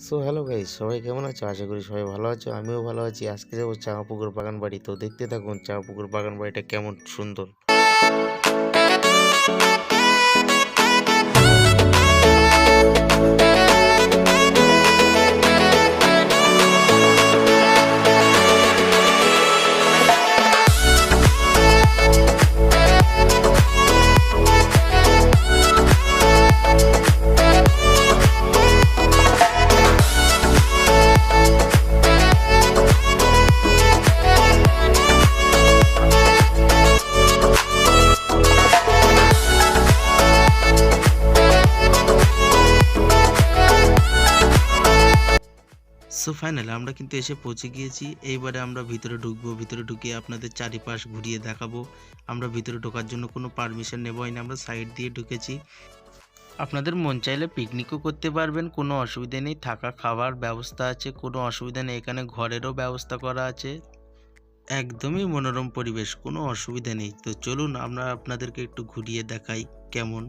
So hello guys, সবাই কেমন আছো? আশা করি সবাই ভালো আছো। আমিও ভালো আছি। আজকে যাবো চাঁপাপুকুর বাগান বাড়ি। তো দেখতে থাকুন চাঁপাপুকুর বাগান বাড়িটা কেমন সুন্দর। সো ফাইনালি আমরা কিন্তু এসে পৌঁছে গিয়েছি। এইবারে আমরা ভিতরে ঢুকবো। ভিতরে ঢুকিয়ে আপনাদের চারিপাশ ঘুরিয়ে দেখাবো। আমরা ভিতরে ঢোকার জন্য কোনো পারমিশন নেবই না, আমরা সাইড দিয়ে ঢুকেছি। আপনাদের মন চাইলে পিকনিকও করতে পারবেন, কোনো অসুবিধা নেই। থাকা খাওয়ার ব্যবস্থা আছে, কোনো অসুবিধা নেই। এখানে ঘরেরও ব্যবস্থা করা আছে। একদমই মনোরম পরিবেশ, কোনো অসুবিধা নেই। তো চলুন আমরা আপনাদেরকে একটু ঘুরিয়ে দেখাই কেমন।